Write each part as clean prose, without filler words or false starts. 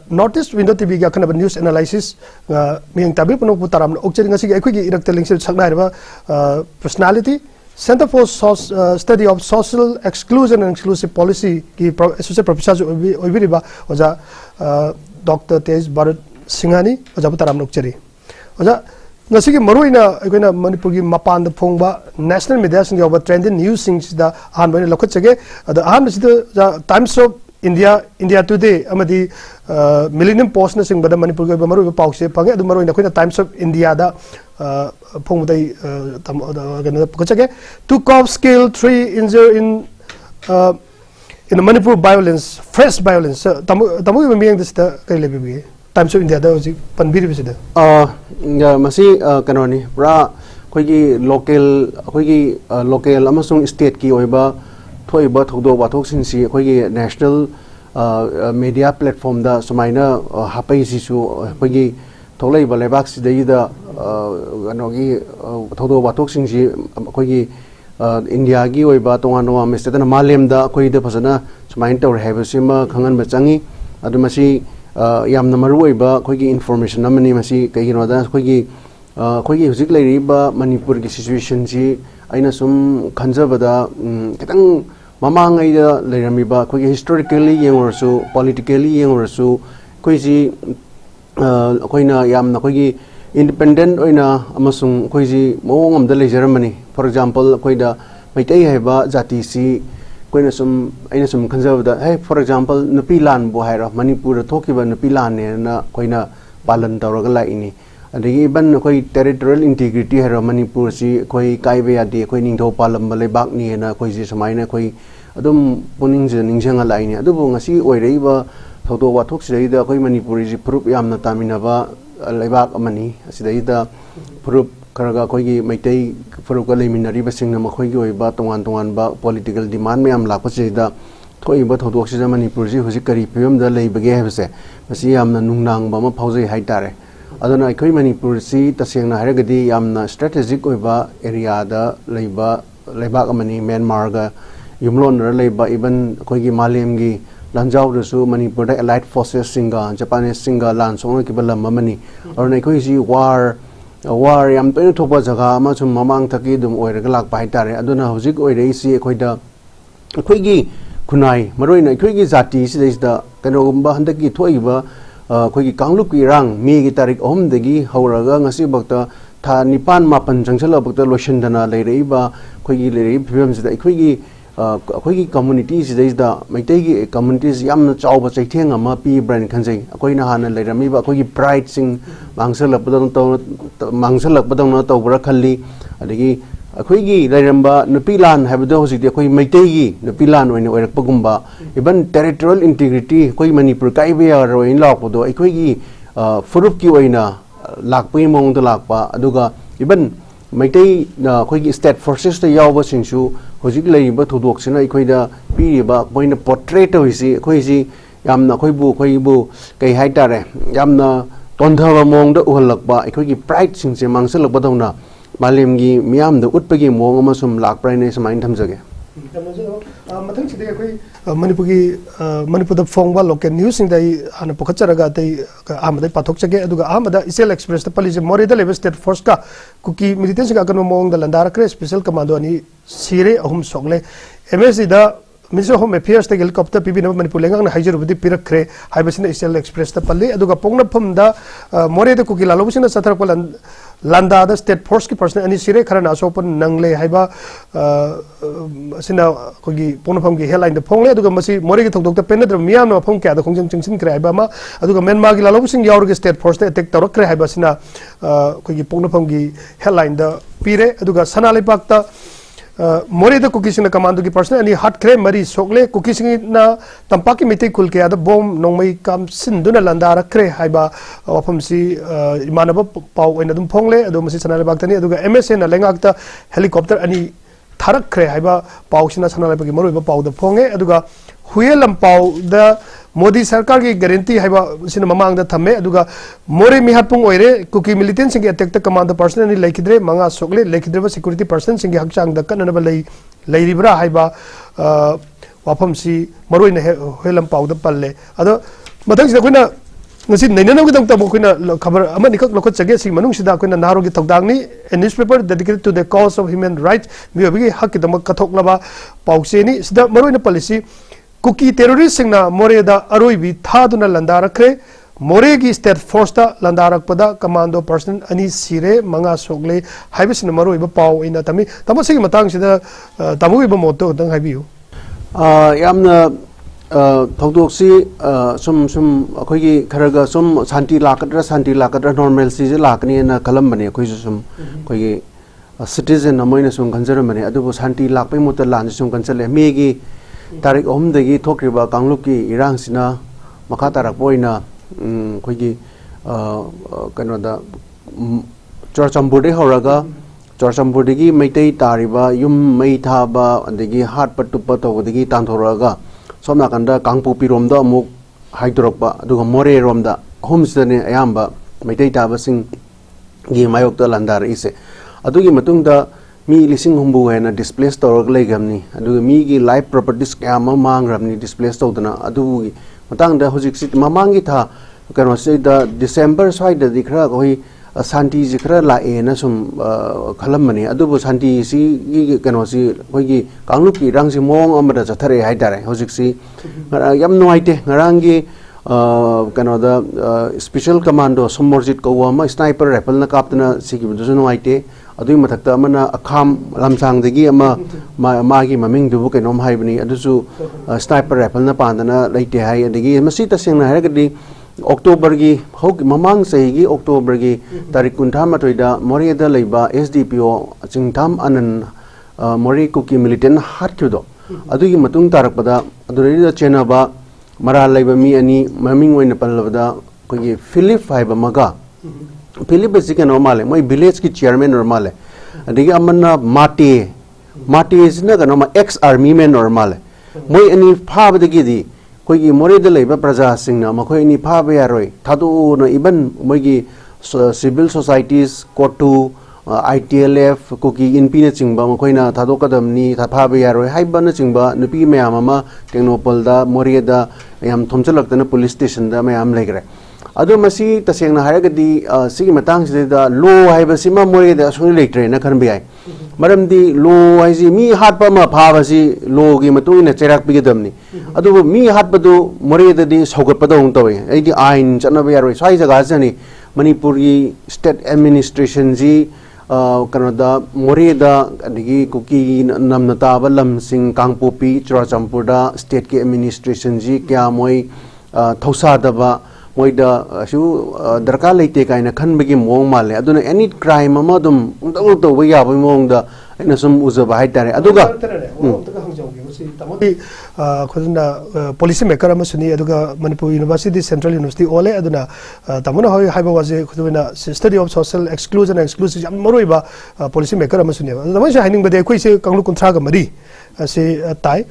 North East Window TV ga kana news analysis miyang tabi puno putaram okcheri ngasi ga ekhoi gi irak teling sil sakna ba personality Center for Study of Social Exclusion and Inclusive Policy ki associate professor oibiriba oja Dr. Tej Bharat Singhani oja putaram okcheri oja ngasi gi maruina ekhoi Manipur gi mapan da phongba national media sing over trending news sings da han bane lokhat chage da han da Times of India Today amadi Millennium Post na sing bada Manipur ga maru ba pause pange adu maru na khoina Times of India da phong dai gana pukachage 2 cops killed 3 injured in the Manipur violence fresh violence tamu miyang this da kai lebi Times of India da ji panbiri bisida masi kanoni pra khoi local amasung state ki oiba thoiba thogdo wathok sin si khoi national media platform da sumaina hapai si su khoi tholai ba lebak si dai da anogi thogdo wathok sin si khoi India gi oiba tongano ma state na malem da khoi da phasana sumain tor have sima khangan ba changi adu masi yamna maru oiba khoi information amani masi kai no da khoi hujik lai ba Manipur ki situation si aina sum khanjabada kitang mamang ai da leirami ba khoi historically yengorsu politically yengorsu khoi si khoina yamna khoi independent oina amasung khoi si mawong am da leijaramani for example khoi da maitai haiba jati si khoina sum aina sum khanjabada hey for example nupi lan bo haira Manipur thokiba nupi lan ne na khoina palan tawraga laini adagi ban khoi territorial integrity hera Manipur si khoi kaibe adi khoi ningtho palam balai bak ni na khoi ji samaina khoi adum puning je ningjanga laini adubu ngasi oirei ba thodo wathok sidai da khoi Manipuri ji proof yamna tamina ba laibak amani asidai da proof karaga khoi gi maitai proof ka leiminari ba singna ma khoi gi oiba tongan ba political demand me am lakpa chida thoi ba thodok si Manipur ji huji kari pm da leibage hebse masi yamna nungnang ba ma phaujai haitare adana ekhoi Manipur si tasengna haragadi yamna strategic oiba area da leiba leibak amani Myanmar ga yumlon ra leiba even ekhoi gi malem gi lanjau rasu Manipur da allied forces singa Japanese singa lan song ki balam amani adana ekhoi si war yam toina thopa jaga ma chum mamang thaki dum oiraga lak pai tare aduna hojik oirei si ekhoi da ekhoi gi khunai maroina ekhoi gi jati si da kanogumba handaki thoiba khoi kanglup ki rang mi gi tarik om degi hauraga ngasi bakta tha nipan mapan jangsala bakta lotion dana leirei ba khoi gi leirei phibam sida khoi gi community sida da maitai gi communities yamna chawba chaitheng ama pi brand khanjai khoi na hana leirami ba khoi gi pride sing mangsalak badang na tawbra khalli adegi khoi gi leiramba nupilan habdo hositi khoi maitai gi nupilan oina oirak pagumba even territorial integrity khoi Manipur kaibe roin lakpodo khoi gi furup ki oina lakpai mong da lakpa aduga even maitai khoi gi state forces da yawba singsu hojik leiba thodok sina khoi da piriba poina portrait hoisi khoi ji yamna khoi bu kai haitare yamna tondhawa mong da uhalakba khoi gi pride singse mangsalak badawna malim gi miam da utpagi mong ama sum lakprai ne samain thamjage mathang chide khoi Manipur da phongba local news sing dai ana pokhacharaga dai amada pathok chage aduga amada isel express da palije more da level state force ka kuki militant ga kan mong da landara kre special commando ani sire ahum sogle MSC da Minister of Home Affairs the helicopter PB na Manipur lengang na hajer budi pirak kre haibasina isel express da palli aduga pongna pham da more da kuki lalobusina sathar ko landa da state force ki person ani sire khara na sopan nangle haiba sina kogi ponapam gi headline da phongle aduga masi more gi thokdok ta penna miyam na phong kya da khongjang chingsin kre haiba ma aduga Myanmar gi lalobusing yaur gi state force da attack tawrak kre haiba sina kogi ponapam gi headline da pire aduga sanale pak ta more da kuki sina commando gi person ani hat kre mari sokle kuki sing na tampaki mite kul ke ada bom nongmai kam sinduna landara kre haiba wafam si imanaba pau ena dum phongle adu masi sanale baktani aduga MSN na lengakta helicopter ani tharak kre haiba pau sina sanale bagi maroi ba pau da phonge aduga huyelam pau da Modi Sarkar ki guarantee haiba sina mamang da thamme aduga more mi hatpung oire kuki militant sing attack ta command person ani laikidre manga sokle laikidre security person sing hakchang da kanana ba lairibra haiba wafam si maroi na helam pau da palle ado मथंग से Koyna ngasi naina nam gidang tabo koina khabar amani kak lokot chage si manung sida koina naro gi thokdang ni a newspaper dedicated to the cause of human rights mi obigi hak kidam kathok laba pause ni sida maroina policy kuki terrorist singna more da aroi bi thaduna landa rakhe more gi state force da landa rakpada commando person ani sire manga sogle haibis na maroi ba paw ina tami tamasi gi matang sida tamu bi ba moto dang haibiu yamna थौदोक्सी sum अखोगी Kharga sum Shanti लाकद्रा normal सी लाकनी ना कलम बने अखोई सुम अखोगी citizen अमोइना सुम कंजर बने अदुबो शांति लाकपै मुत लान सुम कंचले Maggi Tariq ओम दगी थोक्रिबा कांगलुप की इरांग सिना मखा Tarak पोइना अखोगी कनोदा चोरचंबुदे होरगा चोरचंबुदगी Meitei तारिबा yum मै थाबा अदगी हाट पटुप तोदगी तांथोरगा सोमना कंदा कांगपोपी रोमदा अमुक हाइड्रोकपा अदुगा मोरे रोमदा होमसने अयाम्बा मैतै ताबसिंग गी मायोक्ता लंदार इसे अदुगी मतुंगदा मी लिसिंग हुंबु हेना डिस्प्लेस तौरग लेगमनी अदुगा मी गी लाइफ प्रॉपर्टीज क्याम मांगरमनी डिस्प्लेस तौदना अदुगी मतंगदा हुजिक सिट ममांगी था कनो से द डिसेंबर स्वाइदा दिखरा कोई शांति जिखरा लाए ना सुम खलम मने अदुबो शांति सी कनो सी कोई कांगलुप की रंग से मोंग अमदा जथरे हाइदारे होजिक सी यम नोइते ngrangi कनो द स्पेशल कमांडो समोरजित कोवा स्नाइपर राइफल ना कापतना सिगी बदु नोइते अदुई मथक्ता अमना अखाम लमसांग दगी अमा मागी ममिंग दुबु कनो हाइबनी अदुसु स्नाइपर राइफल ना पांदना लेते हाइ अदगी मसी तसेंगना हारगदी अक्टोबर की ममांग सही की अक्टोबर की तारीख 23 मोरेदा लेबा एसडीपीओ चिंगथाम आनंद मोरे कुकी मिलिटेंट हाटखिदो अदुगी मतुंग तारकपदा अदुरेदा चेनाबा मरा लेबा मी अनि ममिंग ओइन पल्लबदा कोगी फिलिप हाइबा मगा फिलिप से कनो माले मोय विलेज की चेयरमैन और माले अदगी अमन्ना माटे इजना कनो मा एक्स आर्मी मैन और माले मोय अनि फाबदगी दी कोई मोरेद लेबा प्रजा सिंगना मखोय नि फाबे यारोय थादु न इवन मोगी सिविल सोसाइटीज कोटू आईटीएलएफ कोकी इनपी न चिंगबा मखोयना थादो कदमनी थाफाबे यारोय हाइबन चिंगबा नुपी मयाम अमा टेक्नोपलदा मोरेदा याम थोमचलक्तना पुलिस स्टेशन दा मयाम लेगरे अदो मसी तसेंगना हारगदी सिगी मतंग सिदा लो हाइबसिमा मोरेदा सुनि लेक्ट्रे न खनबे याय मरमदी लो हाइजी मी हाटपा मा फाबसी लो गी मतुइना चेराक पिगदमनी अदुबो मी हाटपदु मोरेददी सौगतपदों तवे एदी आइन चनबे यारोय साइ जगा जनी मणिपुर की स्टेट एडमिनिस्ट्रेशन जी कनोदा मोरेदा अदगी कुकी नमनताबा लमसिंग कांगपोपी चुराचंपुरदा स्टेट के एडमिनिस्ट्रेशन जी क्या मोय थौसादबा मोइदा असु दरकार लेते काइना खनबगी मोंग माले अदुना एनी क्राइम अमा दुम उंदौ तौबा याबा मोंगदा अइना सम उजबा हाइतारे अदुगा खुजना पॉलिसी मेकर अमसुनी अदुगा मणिपुर यूनिवर्सिटी सेंट्रल यूनिवर्सिटी ओले अदुना तमना होय हाइबा वाजे खुदुना study of social exclusion and exclusive याम मरोइबा पॉलिसी मेकर अमसुनी तमसे हाइनिंग बदे कोइ से कांगलु कुंथ्रा गा मरी से ताई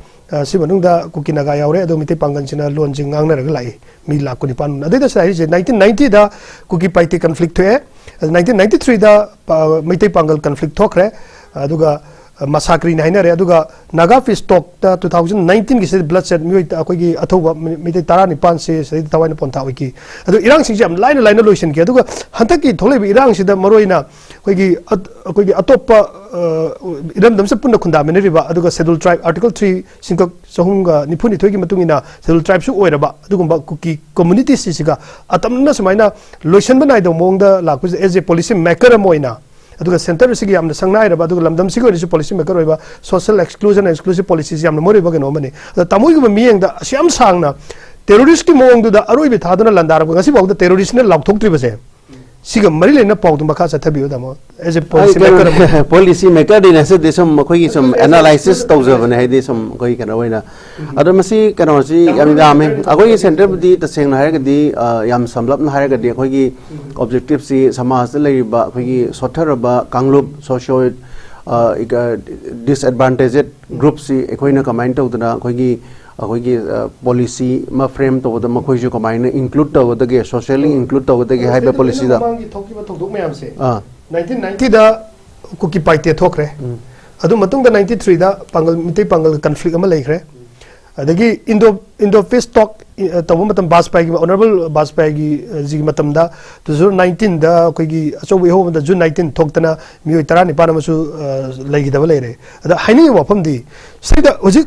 si manungda kuki naga yaure ado mite pangan china lon jing ngang na lai mi la kuni pan ade da sai 1990 da kuki paiti conflict thoe 1993 da mite pangal conflict thokre aduga masakri naina re aduga naga fish stock ta 2019 gi se blood set mi akoi gi athoba mite tara ni pan se sai tawai pon tha wiki adu irang sing jam line lotion ki aduga hantak ki tholei bi irang sida maroina koi gi atopa Iram दम से पुनः खुंदा में रिबा अदुगा schedule tribe article 3 सिंक सहुंगा निफुनि थोगी मतुंगिना शेड्यूल ट्राइब सु ओइरबा अदुगुंबा कुकी कम्युनिटी सिसिगा अतमना समाइना लोशन बनाइ दो मोंगदा लाकु एज ए पॉलिसी मेकर मोइना अदुगा सेंटर सिगी यामना संगनाइ रबा अदुगा लमदम सिगो रिसु पॉलिसी मेकर ओइबा सोशल एक्सक्लूजन एक्सक्लूसिव पॉलिसीज यामना मोरिबा गनो मने तमुइगु मियंगदा असियाम सांगना टेररिस्ट की मोंगदुदा अरोइबे थादुना लंदारब गसी बाउदा टेररिस्ट ने लाउथोक्त्रिबसे सिगा मरी लेना पाउदुम बखा सथबियो दमो एज ए पॉलिसी मेकर दिना से देसम मखोई सम एनालाइसिस तौजबने है देसम कोई कनो वइना अदो मसी कनो सी याम दामे अगोई सेंटर बदी तसेंग हारगदी याम समलपन हारगदी अखोई ऑब्जेक्टिव सी समाज लेबा अखोई सोथरबा कांगलुप सोशो डिसएडवांटेजेड ग्रुप सी अखोइना कमाइन तौदना अखोई अखोई पॉलिसी मा फ्रेम तौद मखोइजु कमाइन इंक्लूड तौदगे सोशली इंक्लूड तौदगे हाइबा पॉलिसी दा 1990 da kuki paite thokre adu matung da 93 da pangal mitai pangal conflict ama leikre adagi Indo face talk tawu matam Bajpai gi honorable Bajpai gi ji matam da 2019 da koi gi achobi ho da June 19 thoktana mioi tarani pana masu lagi da balere ada haini wafam di sida hoji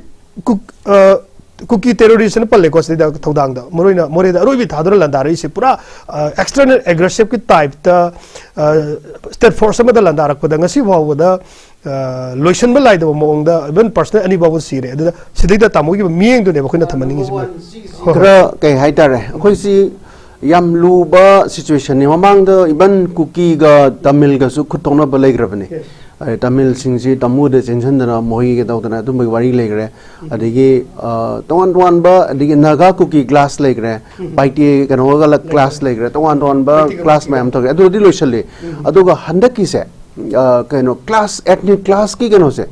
cookie terrorism palle ko sida thodang da moroina moreda roibi thadra landari se pura external aggressive ki type ta state force ma da landara ko da ngasi bawo da lotion ba lai da mong da even personal ani bawo sire da sidai da tamu gi mieng do ne ba khina thamani gi kra kai haitare khoi si yam lu ba situation ni mamang da even cookie ga tamil ga su khutona ba lai grabani Tamil singsi tamu de chenchen dana mohi ke tau dana tu mai wari legre adigi tuan ba adigi naga cookie glass legre baiti kan hoga la class legre tuan ba class mai am to adu di loishale adu ga handa ki se kano class ethnic class ki kano se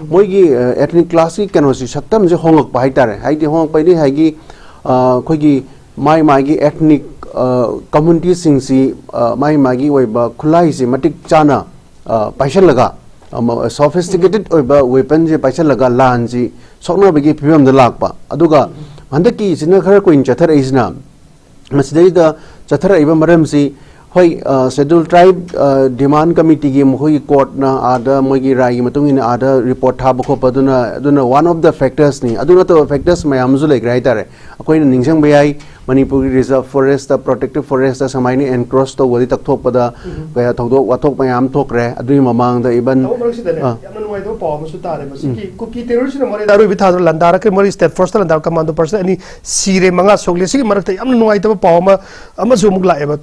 moi gi ethnic class ki kano se saktam je hongok bai tare hai di hong pai ni hai gi khoi gi mai gi ethnic community singsi mai gi wai ba khulai se matik chana paisal laga sophisticated weapon je paisal laga lan ji sokna bagi phibam da lakpa aduga handaki sina khara ko in chathar isna masdai da chathar iba maram si hoi scheduled tribe demand committee gi mohoi court na ada mogi rai matung in ada report tha bako paduna one of the factors ni aduna to factors mayam zu like rai tare akoi na ningsang bayai manipuri reserve forest the protected forest the samai ni encroach to wadi tak thok pada kaya thodok wathok mayam thok re adui mamang da iban yamna noi do paw mu su tare masiki cookie terrorist na mori daru bithadro landara ke mori state force landar commando person ani sire manga sogle sigi marakta yamna noi to paw ma ama zu mugla eba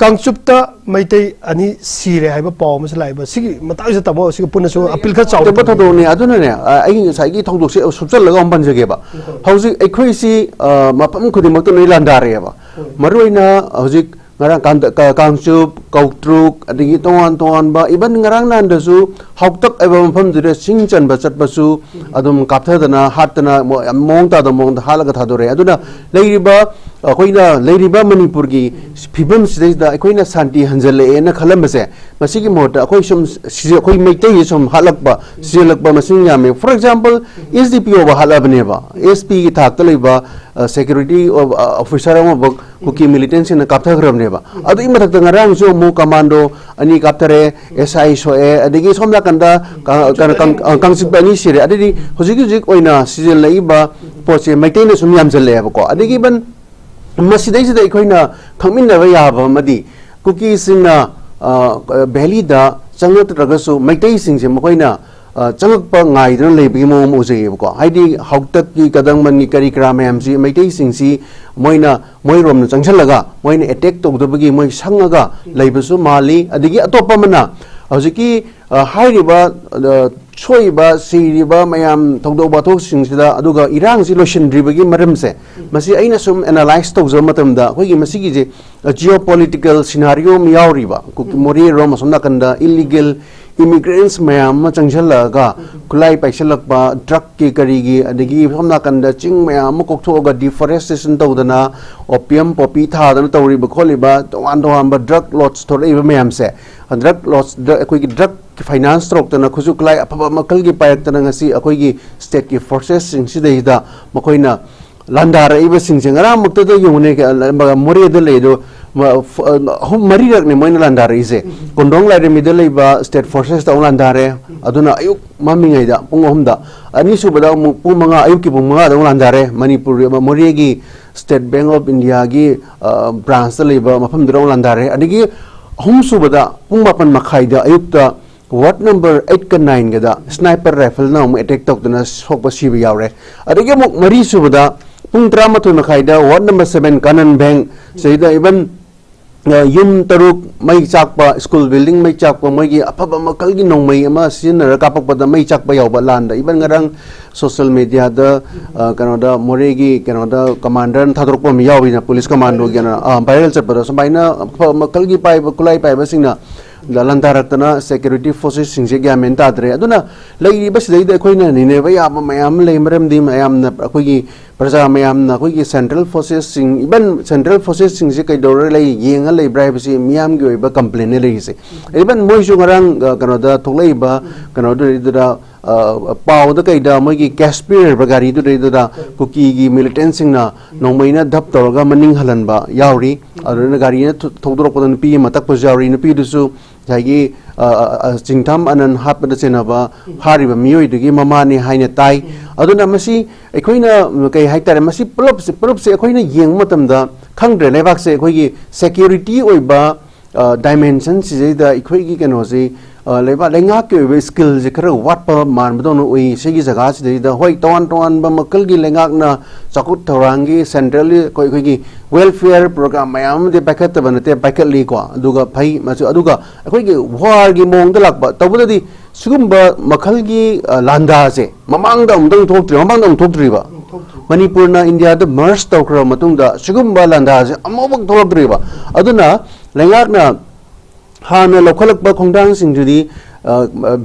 Kangchupta Maitei ani sire haiba paw ma salai ba sigi matai sa tamo sigi punna so appeal kha chaw ba thado ne aduna ne ai sai gi thongdok se subsal laga om ban jage ba hauji ekhoi si mapam khudi mak to nei landare ba maruina hauji ngarang kangchup kautruk adigi ton ba iban ngarang nan da su hauktak eba mpham dire singchan ba chat ba su adum kaptha dana hatna mong ta da mong halaga thadore aduna leiriba akoina leiriba manipur gi phibam sidai da akoina santi hanjale na khalam se masigi mota akoi sum akoi meitei sum halakba silakba masing yame for example SDPO ba halabne ba SP gi thak taleba security officer ma bak kuki militancy na kaptha gram ne ba adu imathak da ngarang so mu commando ani kaptare SI so adigi somla kanda kangsip ani sire adigi hojik oina season laiba poche meitei na sum yam jale ba ko adigi ban masidai sida ikoina khangmin na ya ba madi cookie singna belly da changat ragasu meitei sing se mokoina changak pa ngai dran lebi mo mo je ko haidi hauktak ki kadang man ni kari kra mam si meitei sing si moina moirom na changchal laga moina attack to dobagi moi sangaga leibasu mali adigi atopa mana hojiki hairiba choiba siriba mayam thongdo bathok singsida aduga irang si lotion dribagi maram se masi aina sum analyze to zo matam da hoigi masi gi je geopolitical scenario mi yauriba mori rom somna kanda illegal immigrants mayam ma changjala ga kulai paisalak ba drug ki karigi adigi somna kanda ching mayam ma koktho ga deforestation to dana opium poppy tha dana tawri ba kholiba wan ba drug lots to le mayam se drug lots koi gi drug finance stroke tana khuju klai apaba makal gi payak tana ngasi akoi gi state ki forces sing sidai da makoina landara iba sing sing ara mukta do yune mori de le do mari rak ne moina landara ise kondong lai mi de le ba state forces ta landare aduna ayuk mami ngai da pung hom da ani su bada pung manga ayuk ki pung manga da landare manipur mori gi state bank of india gi branch le ba mafam do landare adigi hom su bada pung mapan makhai da ayuk ta Ward number 8 ka 9 gada sniper rifle na mo attack tok na sokpa sibi yawre adigi mo mari subada pung drama to nakhaida ward number 7 kanan bank seida even yum taruk mai chakpa school building mai chakpa mai gi apaba makal gi nong mai ama sinara kapak pada mai chakpa yawba landa even ngarang social media da kanoda moregi kanoda commander thadrok pam yawi na police commando gi na viral chapara sabaina makal gi pai kulai pai basingna lantaratana security forces singse gya menta dre aduna lei bas dei de khoina ni ne ba ya mayam lei maram di mayam na khoi gi praja mayam na khoi gi central forces sing even central forces sing se kai dor lei yenga lei bribe si miyam gi ba complain lei se even moi su ngarang kanoda tholei ba kanoda पाव कईदा मोगी कैस्पियर गाड़ी cookie की militant नौमैना धप तौर मनिंग हलनबा यावरी गाड़ी थोदरपद नुपी मतक यावरी नुपीदुसु जागी चिंथम अनन हापद चेनब हारिब मियोइदुगी ममाने हाइने ताई अदुना मसी अखोइना कई हाइतारे मसी pull-up से अखोइना येंग मतमदा खंग्रे लेबाक से अखोइगी सिक्योरिटी ओइबा डायमेंशन सिजेदा अखोइगी कनोसे लेबा लेंगा के स्किल जे खर वाट मान बदोन ओइ सेगी जगह सिदेदा होय तवान तवान बा मकल गी लेंगा ना चकुट थौरांगी सेंट्रल कोई कोई वेलफेयर प्रोग्राम मयाम दे पैकेट बनते पैकेट ली को अदुगा फई मसु अदुगा अखोइगी वार गी मोंग दलाक तबुददी सुगुम्बा मखल गी लांदा से ममांग दा उमदंग थोक्ट्री ममांग दा थोक्ट्रीबा मणिपुर ना इंडिया द मर्ज तौक्र मतुंगदा सुगुम्बा लांदा से अमोबक थोक्ट्रीबा अदुना लेंगाक ना हाना लौखलक खोंदांग सिंजुदी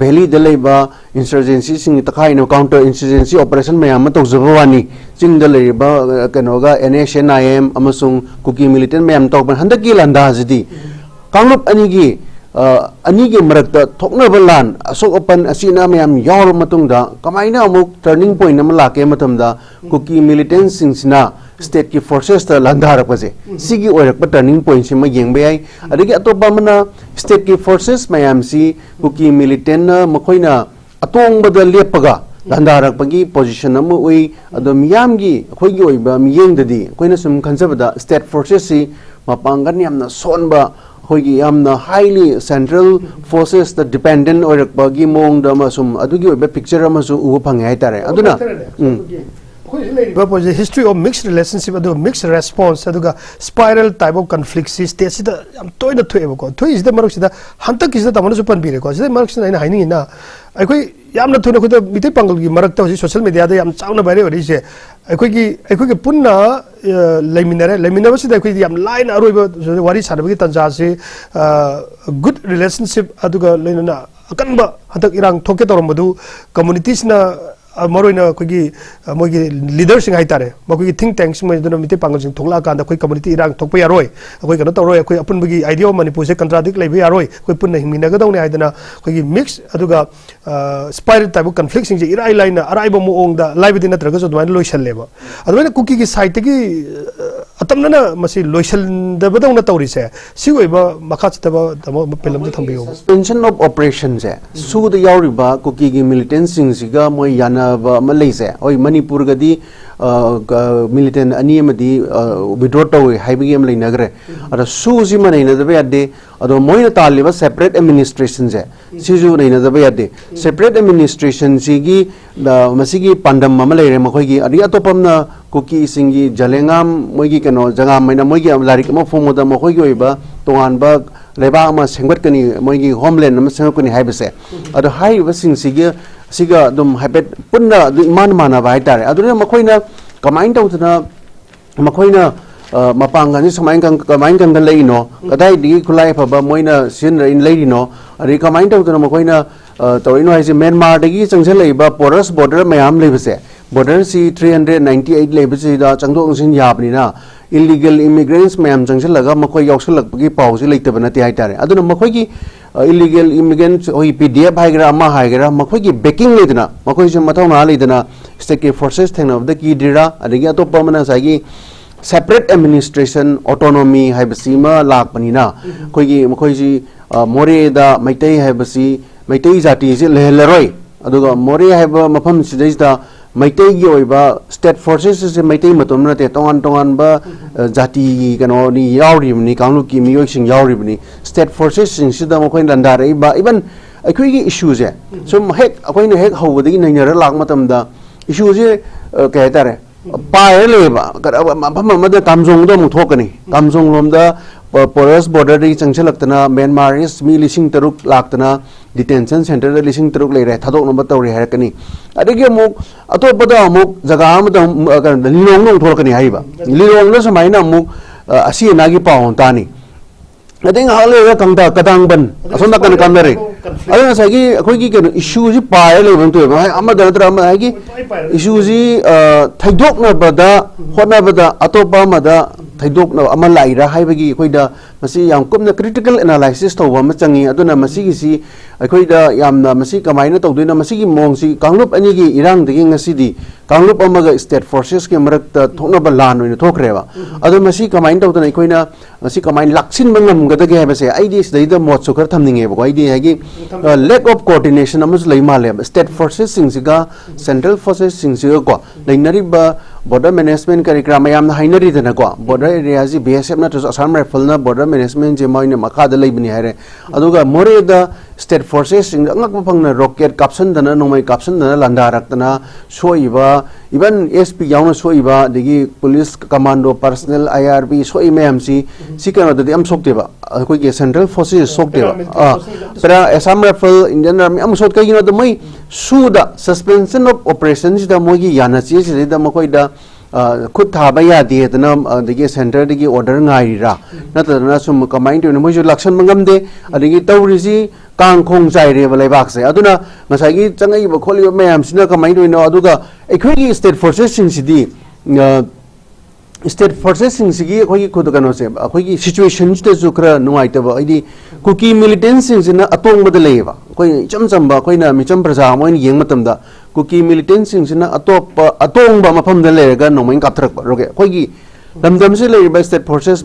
वैली दलेबा इंसर्जेंसी सिंग तखाइनो काउंटर इंसर्जेंसी ऑपरेशन मयाम तौजबवानी चिंग दलेबा कनोगा NSNIM अमसुंग कुकी मिलिटेंट मयाम तौबन हंदकी लांदाजदी कांगलुप अनिगे मरक्त थोकनब लान अशोक अपन असिना मयाम यावर मतुंगदा कमाइना अमुक टर्निंग पॉइंट अम लाके मतमदा कुकी मिलिटेंट सिंगसिना स्टेट की फोर्सेस ता लांधारपजे सिगी ओरक टर्निंग पॉइंट सिम येंबे आई अदगी अतोपा मना स्टेट की फोर्सेस मयाम सी कुकी मिलिटेंट मखोइना अतोंगबदा लेपगा लांधारपगी पोजीशन अम ओइ अदो मियामगी अखोइगी ओइबा मियेंगददी कोइना सुम खंजबदा स्टेट फोर्सेस सी मपांगन यामना सोनबा होगी यामना हाईली सेंट्रल फोर्सेस द डिपेंडेंट ओरकबगी मोंग द मसुम अदुगी ओइबा पिक्चर अमसु उबो फंगे हाइतारे अदुना history of mixed relationship adu mixed response aduga spiral type of conflict state sida yam toina thoeba ko thoi is the mark sida hantak is the tamana su pan bire ko sida mark sida ina haini na aikoi yamna thuna ko mitai pangal gi marak ta social media da yam chauna bare ori se aikoi gi punna leminara sida aikoi yam line aroi wari sarabagi tanja se good relationship aduga leina akanba hantak irang thoke toromadu communities na मरोइना कोई मोगी leader Singh हाइतारे मकोई think tanks में दोनों मिते पांगल सिंह थोकला कांदा कोई community इरांग थोकपे यारोय कोई कनो तरोय कोई अपन बगी आइडिया मणिपुर से कंट्राडिक्ट लेबे यारोय कोई पुन हिंगिना गदौने हाइदना कोई मिक्स अदुगा स्पाइरल टाइप ऑफ कॉन्फ्लिक्ट सिंह इराई लाइन अराइबो मोंगदा लाइबदि नत्रगा जो दुमान लोइसलेबा अदुने कुकी की साइट की अतमना मसी लोइसल दबदौना तौरिसे सिगोइबा मखाचतबा तमो पेलम द थंबियो सस्पेंशन ऑफ ऑपरेशन से सुद यावरिबा कुकी की मिलिटेंट सिंह सिगा मोय याना मलेसे ओय मणिपुर गदी मिलिटेंट अनी मदी विड्रॉ तौय हाइबगी हम लेनगरे अर सुजी मनैना दबे यादे अदो मोयना तालिबा सेपरेट एडमिनिस्ट्रेशन से सिजु नैना दबे यादे सेपरेट एडमिनिस्ट्रेशन सिगी मसिगी पांडम मम लेरे मखोयगी अरि अतोपमना कुकी सिंगी जलेंगाम मोयगी कनो जंगा मैना मोयगी लारिक म फोमोदा मखोयगी ओइबा तोंगानबा लेबा अमा सेंगटकनी मोयगी होमलैंड अमा सेंगकनी हाइबसे अदो हाइबा सिंगसिगी सिगा दुम हाइबेट पुन्ना इमान माना बाय तारे अदुने मखोइना कमाइन तौतना मखोइना मपांगानि समाइन कमाइन लेइनो कदाइ दि खुलाइ फबा मोइना सिन इन लेइनो अरि कमाइन तौतना मखोइना तौइनो हाइसे म्यांमार दगी चंगसेलैबा पोरस बॉर्डर मयाम लेबसे बॉर्डर सी 398 लेबसे दा चंगदोंसिन याबनिना इलीगल इमिग्रेंट्स मयाम चंगसेलगा मखोइ यावसलकपगी पाउसि लेइतबा नते हाइतारे अदुना मखोइगी illegal immigrants oi PDF haigera ama haigera makoi ki backing leidna makoi se mathona leidna state forces thengna of the ki dira adigi atopa mana sagi separate administration autonomy haibasima lakpanina koigi makoi si more da maitai haibasi maitai jati se lehelaroi aduga more haiba mafam sidaista maitai gi oiba state forces se maitai matom na te tongan ba jati kano ni yauri ni kaunu ki miyoi sing yauri ni state forces sing sida mo koin landare ba even akoi gi issues e so hek akoi ne hek hawdi nei ne lak matam da issues e ka tare pae le ba mafam ma da kamjong da mu thokani kamjong lom da porous border ri changchalakna Myanmar is mi lising taruk laktana detention center da lising taruk le re thadok number tawri harakani adigi amuk atopada amuk jaga am da lilong nong thorkani haiba lilong na samaina amuk asi nagi paon tani ading hale ga kangda kadang ban asonda kan kamare adana sagi akoi gi ken issue ji pae le ban to ba amada dra ma gi issue ji thaidok na bada hona bada atopa mada थाइदोक न अमा Lyra हाइबगी अखोइदा मसी याम कुमना critical analysis तौबा म चंगी अदुना मसी गिसी अखोइदा यामना मसी कमाइना तौदुना मसी गी मोंगसी कांगलुप अनि गी इरांग दगी ngasi di कांगलुप अमगा state forces के मरकता थोकनबा लान ओइना थोकरेबा अदु मसी कमाइन तौदना अखोइना मसी कमाइन लाक्सिन मंगम गदगे हाइबसे आइदि सिदैदा मोट सुकर थमनिंगे बको आइदि हागी लैक ऑफ कोऑर्डिनेशन अमस लई माले स्टेट फोर्सेस सिंगसिगा सेंट्रल फोर्सेस सिंगसिगा को लैनरिबा border management कार्यक्रम यामना हाइनरी दना को border area जी BSF ना तो असम राइफल ना border management जे माइने मखा द लैबनी हारे अदुगा मोरे द state forces सिंग अंगक फंगना rocket caption दना नोमै caption दना लंदारक दना सोइबा even SP यावना सोइबा दिगी police commando personnel IRB सोइ मैमसी सिकन ददि अम सोक्तेबा कोइ के central forces सोक्तेबा परा असम राइफल Indian army अम सोत कइनो द मै सुदा suspension of operations द मोगी याना चे से द मकोइ द खुद थाबा यादे तना दगी सेंटर दगी ऑर्डर गाइरा नतना सुम कमाइन तो मोजु लक्षण मंगमदे अदगी तौरिसी कांग खोंग चाइरे बलाइबाक से अदुना ngसागी चंगई बखोलि मयाम सिना कमाइन तो नो अदुगा एखोगी स्टेट फोर्सेस सिंगसिदी स्टेट फोर्सेस सिंगसिगी अखोगी खुद कनो से अखोगी सिचुएशन ते जुखरा नुआइतबा आइदी कुकी मिलिटेंट सिंगसिना अतोंगबद लेबा कोइ चमचंबा कोइना मिचम प्रजा मोइन येंग मतमदा कुकी मिलिटेंट सिंगसिना अतोप अतोंगबा मफमदा लेगा नोमइन काथरक रोगे कोइगी लमदम से लेबा स्टेट फोर्सेस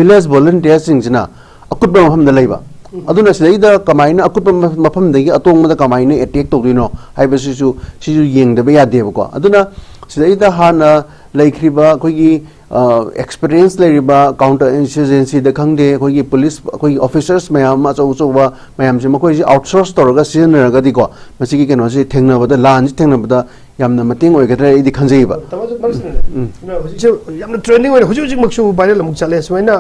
विलेज वॉलंटियर सिंगसिना अकुतबा मफमदा लेबा अदुना सिदैदा कमाइना अकुतबा मफमदगी अतोंगबदा कमाइना अटैक तौदिनो हाइबसिसु सिजु येंगदबा यादेबको अदुना सिदैदा हाना लेख्रिबा कोइगी एक्सपीरियंस लेरिबा काउंटर इंसर्जेंसी द खंगदे कोइगी पुलिस कोइगी ऑफिसर्स मयाम अचौचौबा मयाम से मकोइ आउटसोर्स तौरगा सिजनरगा दिको मसिगी केनो से थेंगनबदा लान थेंगनबदा यामना मतेंग ओइगद्रा इदि खंजैबा यामना ट्रेंडिंग ओइ हुजु मक्सु वायरल मुक चले समेना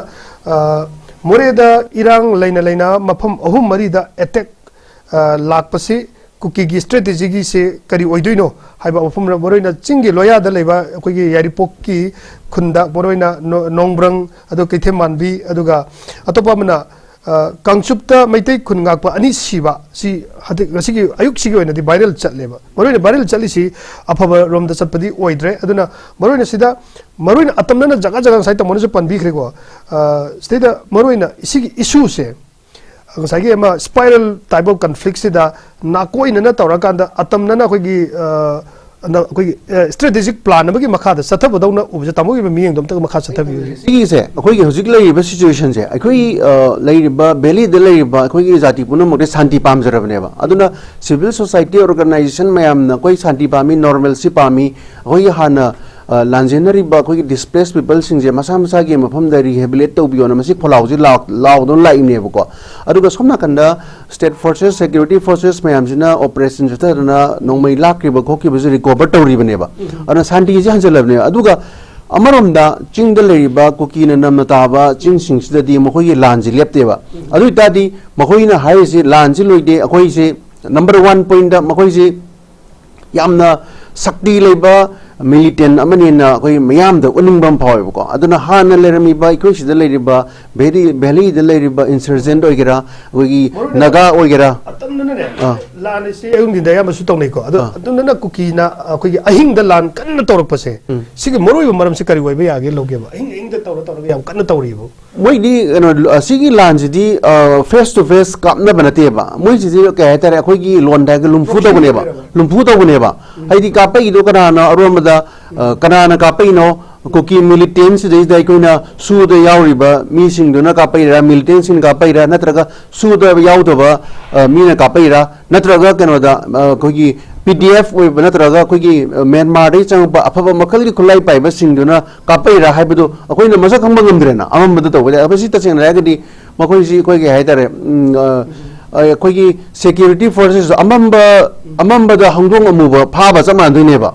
मोरेदा इरांग लेना लेना मफम अहुम मरीदा अटैक लाकपसी कुकी की स्ट्रेटेजी की से करी ओइदोइनो हाइबा मफम बरोइना चिंगी लोया द लेबा अखोगी यारिपोक की खुंदा बरोइना नोंब्रंग अदो कैथे मानबी अदुगा अतोपमना कांगचुपता मैतै खुनगाकपा अनि सिबा सि हते गसिगी अयुक सिगी ओइना दि वायरल चलेबा बरोइना वायरल चलिसि अफबा रोम द चपदि ओइद्रे अदुना बरोइना सिदा मरोइना अतमना जगा जगा साइट मोनसे पनबिख्रेको स्टेदा मरोइना इसिगी इशू से ngसागी एमा स्पाइरल टाइप ऑफ कॉन्फ्लिक्ट सिदा नाकोइना तौरकांदा अतमना अखोगी अखोगी स्ट्रेटेजिक प्लान अमगी मखादा सथबदौना उबजे तामोगी मियंग दम तक मखा सथबि सिगी से अखोगी हुजिक लेरिबा सिचुएशन से अखोगी लेरिबा बेली दे लेरिबा अखोगी जाति पुनो मगे शांति पामजरबनेबा अदुना सिविल सोसाइटी ऑर्गेनाइजेशन मयामना कोई शांति पामी नॉर्मल सि पामी अखोगी हाना लांजेनरीबा अखोगी डिस्प्लेस पीपल सिंजे मसा मसा गे मफम द रिहेबिलिट तौबियोना मसि फलाउजि लाउदोन लाइनेबको अदुगा सोमना कंदा स्टेट फोर्सेस सिक्योरिटी फोर्सेस मयामजिना ऑपरेशन जतरना नोमै लाक्रिबा खोकिबजि रिकवर तौरिबनेबा अना शांति जे हंजलबने अदुगा अमरमदा चिंग द लेरिबा कुकीना नमताबा चिंग सिंगसिददि मखोगी लांजि लेप्तेबा अदु तादि मखोइना हाइसि लांजि लोइदे अखोइसे नंबर 1 पॉइंट द मखोइसे यामना शक्ति लेबा militant amani na koi mayam da uning bam phaw ko aduna hana lerami ba koi sida leriba valley da leriba insurgent oigera koi naga oigera atamna ne lan se ayung din da yam su tong nei ko aduna na kuki na koi ahing da lan kan torok pase sigi moroi maram se kari wai ba yage loge ba ahing da tor yam kan tori bo moi di sigi lan ji di face to face kapna banate ba moi ji ka tare koi gi lon da lumfu to bune ba haidi ka pa ido kana na aromada kanana kapaino kuki militants de daikoina su de yauriba mi singduna kapaira militants in kapaira natraga su de yaudoba mina kapaira natraga kanoda kogi PDF we natraga kogi Myanmar de changpa afaba makali khulai paiba singduna kapaira haibudu akoina masa khamba ngamdrena amamda to wala abasi taseng ragadi makoi si kogi haidare कोई security forces अमंबा the हंगदोंग अमुबा फाबा चमा दुनेबा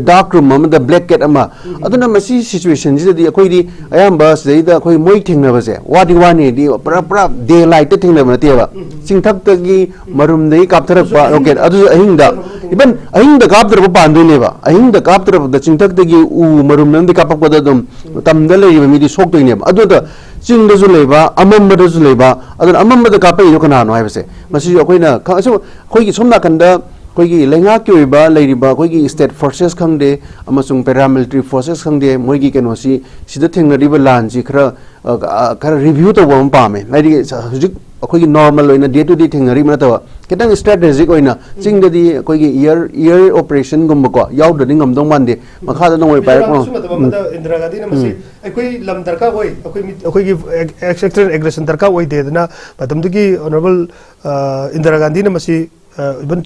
dark room अमदा black cat अमा अदुना मसी situation जिदि अखोइदि अयाम्बा सिदैदा अखोइ मोइ थेंगनबसे वादि वानि दि पूरा day light थेंगनब नतेबा चिंथक्तगी मरुमदै कापथरपा rocket अदु अहिंगदा even अहिंगदा कापथरपा पांदुनेबा अहिंगदा कापथरपा चिंथक्तगी उ मरुमनंदि कापकपदा दम तमदा लेरिबा मिदि सोक्तोइनेबा अदुदा चिंगदजु लेबा अमंबदजु लेबा अदुना अमंबदा कापै यो कनानो हाइबसे मसी अखोइना खसु खोइगी सोमना कंदा कोई की लेंगा क्यों इबा लेरिबा कोई की स्टेट फोर्सेस खंगदे अमसुंग पैरामिलिट्री फोर्सेस खंगदे मोई की केनोसी सिदा थेंगनरिबा लान जी खरा रिव्यू तो वम पामे लाइक हुजिक कोई की नॉर्मल ओइना डे टू डे थेंगनरि मना तवा केतन स्ट्रेटेजिक ओइना चिंगददी कोई की ईयर ऑपरेशन गुम को याउददि ngam मानदे मखादा नोय पायक नो इंदिरा गांधी ने मसी कोई लम दरका होय कोई की एक्सट्रा एग्रेशन दरका होय देदना मतम की ऑनरेबल इंदिरा गांधी ने मसी इवन